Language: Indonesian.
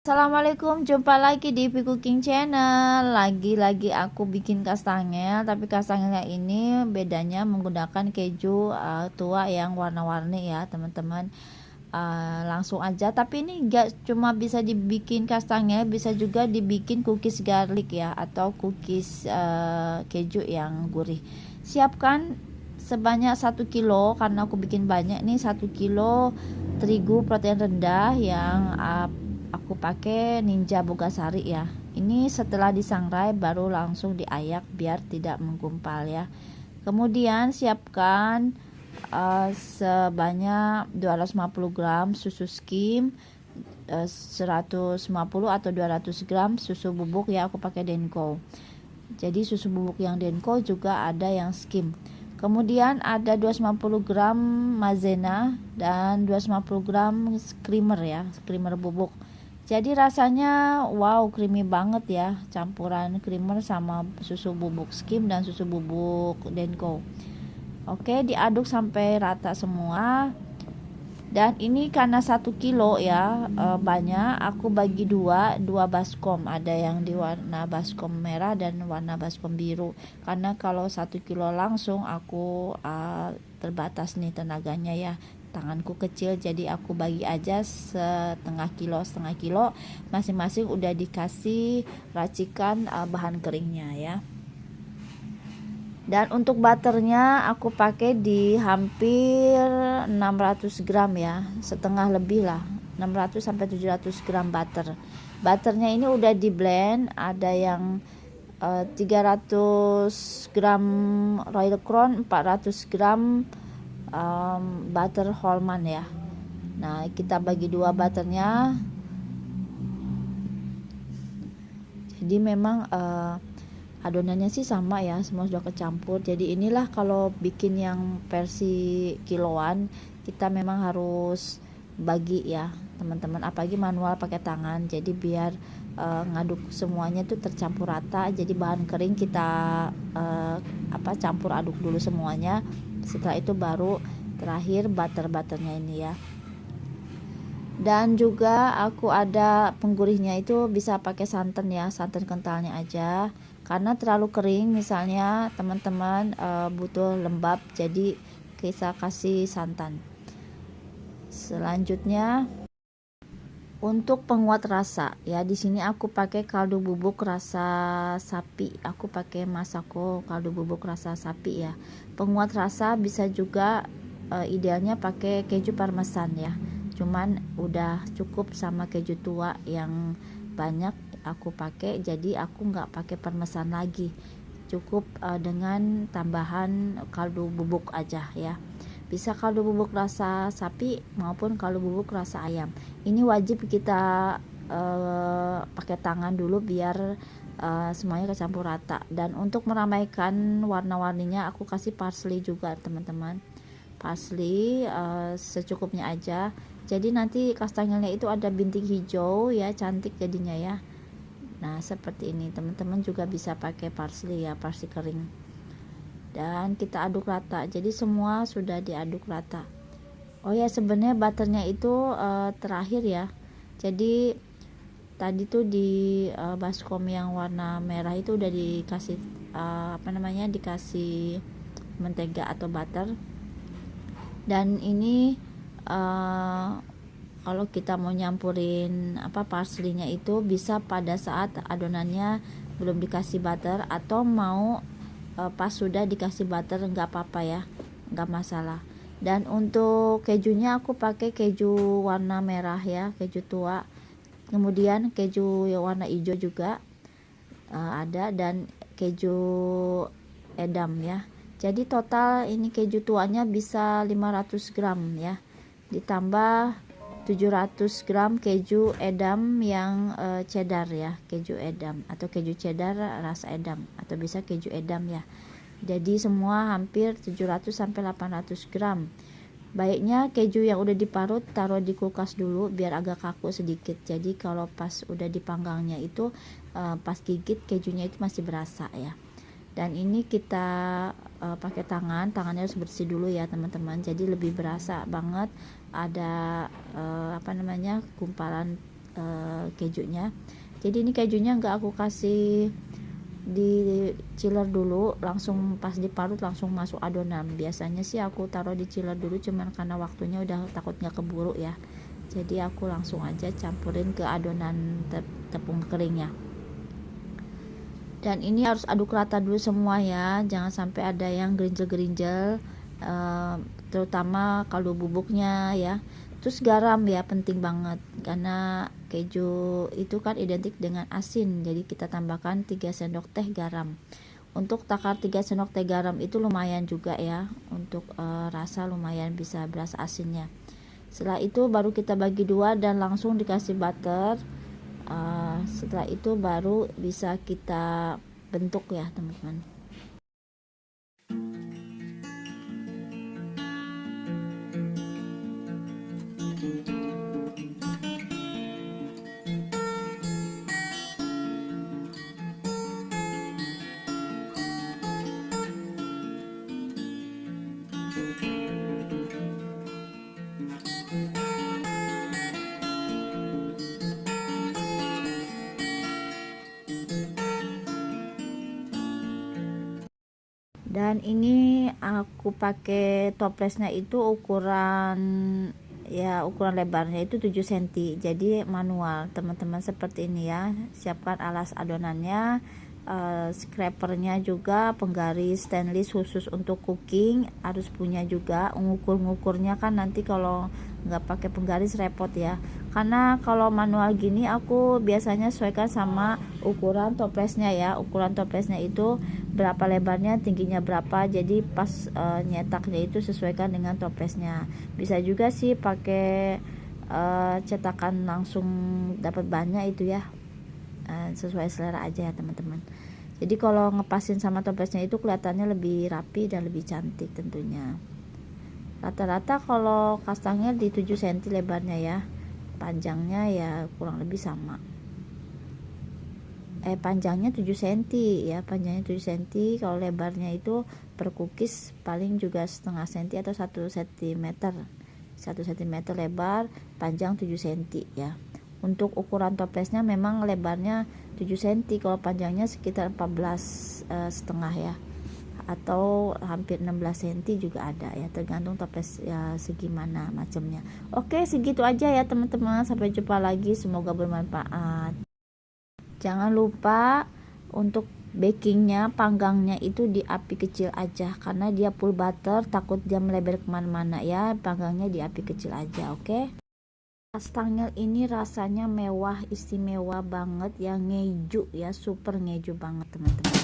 Assalamualaikum, jumpa lagi di Ivy Cooking Channel. Lagi-lagi aku bikin kastangel, tapi kastangelnya ini bedanya menggunakan keju tua yang warna-warni ya teman-teman. Langsung aja, tapi ini enggak cuma bisa dibikin kastangel, bisa juga dibikin cookies garlic ya, atau cookies keju yang gurih. Siapkan sebanyak 1 kilo, karena aku bikin banyak nih. 1 kilo terigu protein rendah yang aku pakai Ninja Bogasari ya. Ini setelah disangrai baru langsung diayak biar tidak menggumpal ya. Kemudian siapkan sebanyak 250 gram susu skim, 150 atau 200 gram susu bubuk ya, aku pakai Denko. Jadi susu bubuk yang Denko juga ada yang skim. Kemudian ada 250 gram maizena dan 250 gram creamer ya, creamer bubuk. Jadi rasanya wow, creamy banget ya, campuran creamer sama susu bubuk skim dan susu bubuk Denko. Oke, diaduk sampai rata semua. Dan ini karena 1 kilo ya, banyak, aku bagi dua baskom, ada yang di warna baskom merah dan warna baskom biru, karena kalau 1 kilo langsung aku terbatas nih tenaganya ya, tanganku kecil, jadi aku bagi aja setengah kilo masing-masing, udah dikasih racikan bahan keringnya ya. Dan untuk butternya aku pakai di hampir 600 gram ya, setengah lebih lah, 600 sampai 700 gram butter. Butternya ini udah di blend, ada yang 300 gram Royal Crown, 400 gram butter Holman ya. Nah, kita bagi dua butternya. Jadi memang adonannya sih sama ya, semua sudah kecampur. Jadi inilah kalau bikin yang versi kiloan, kita memang harus bagi ya teman-teman, apalagi manual pakai tangan. Jadi biar ngaduk semuanya tuh tercampur rata. Jadi bahan kering kita campur aduk dulu semuanya. Setelah itu baru terakhir butternya ini ya. Dan juga aku ada penggurihnya, itu bisa pakai santan ya, santan kentalnya aja, karena terlalu kering misalnya teman-teman butuh lembab, jadi kita kasih santan. Selanjutnya untuk penguat rasa ya, di sini aku pakai kaldu bubuk rasa sapi, aku pakai Masako kaldu bubuk rasa sapi ya. Penguat rasa bisa juga idealnya pakai keju parmesan ya, cuman udah cukup sama keju tua yang banyak aku pakai, jadi aku nggak pakai parmesan lagi, cukup dengan tambahan kaldu bubuk aja ya. Bisa kaldu bubuk rasa sapi maupun kaldu bubuk rasa ayam. Ini wajib kita pakai tangan dulu biar semuanya kecampur rata. Dan untuk meramaikan warna-warninya aku kasih parsley juga teman-teman, parsley secukupnya aja. Jadi nanti kastangelnya itu ada bintik hijau ya, cantik jadinya ya. Nah seperti ini, teman-teman juga bisa pakai parsley ya, parsley kering. Dan kita aduk rata, jadi semua sudah diaduk rata. Oh ya, sebenarnya butternya itu terakhir ya. Jadi tadi tuh di baskom yang warna merah itu udah dikasih dikasih mentega atau butter. Dan ini kalau kita mau nyampurin parsleynya itu bisa pada saat adonannya belum dikasih butter, atau mau pas sudah dikasih butter nggak apa-apa ya, nggak masalah. Dan untuk kejunya aku pakai keju warna merah ya, keju tua, kemudian keju warna hijau juga ada, dan keju edam ya. Jadi total ini keju tuanya bisa 500 gram ya, ditambah 700 gram keju edam yang cheddar ya, keju edam atau keju cheddar rasa edam, atau bisa keju edam ya. Jadi semua hampir 700 sampai 800 gram. Baiknya keju yang udah diparut taruh di kulkas dulu biar agak kaku sedikit. Jadi kalau pas udah dipanggangnya itu pas gigit kejunya itu masih berasa ya. Dan ini kita pakai tangannya harus bersih dulu ya teman-teman, jadi lebih berasa banget ada gumpalan kejunya. Jadi ini kejunya nggak aku kasih di chiller dulu, langsung pas diparut langsung masuk adonan. Biasanya sih aku taruh di chiller dulu, cuman karena waktunya udah takut nggak keburu ya, jadi aku langsung aja campurin ke adonan tepung keringnya. Dan ini harus aduk rata dulu semua ya, jangan sampai ada yang gerinjel-gerinjel, terutama kaldu bubuknya ya. Terus garam ya, penting banget karena keju itu kan identik dengan asin, jadi kita tambahkan 3 sendok teh garam. Untuk takar 3 sendok teh garam itu lumayan juga ya, untuk rasa lumayan bisa berasa asinnya. Setelah itu baru kita bagi dua dan langsung dikasih butter. Setelah itu baru bisa kita bentuk ya teman-teman. Dan ini aku pakai toplesnya itu ukuran lebarnya itu 7 cm, jadi manual teman-teman. Seperti ini ya, siapkan alas adonannya, scrapernya juga, penggaris stainless khusus untuk cooking harus punya juga. Ngukurnya kan nanti kalau nggak pakai penggaris repot ya, karena kalau manual gini aku biasanya sesuaikan sama ukuran toplesnya ya. Ukuran toplesnya itu berapa lebarnya, tingginya berapa, jadi pas nyetaknya itu sesuaikan dengan toplesnya. Bisa juga sih pakai cetakan langsung dapat banyak itu ya, sesuai selera aja ya teman-teman. Jadi kalau ngepasin sama toplesnya itu kelihatannya lebih rapi dan lebih cantik tentunya. Rata-rata kalau kastangnya di 7 cm lebarnya ya, panjangnya ya kurang lebih sama. Panjangnya 7 cm ya, panjangnya 7 cm. Kalau lebarnya itu per cookies paling juga setengah cm atau 1 cm. 1 cm lebar, panjang 7 cm ya. Untuk ukuran toplesnya memang lebarnya 7 cm, kalau panjangnya sekitar 14 setengah ya, atau hampir 16 cm juga ada ya, tergantung toples ya segimana macamnya. Oke, segitu aja ya teman-teman, sampai jumpa lagi, semoga bermanfaat. Jangan lupa untuk bakingnya, panggangnya itu di api kecil aja, karena dia full butter takut dia melebar kemana-mana ya. Panggangnya di api kecil aja. Oke, kastangel ini rasanya mewah, istimewa banget ya, ngeju ya, super ngeju banget teman-teman.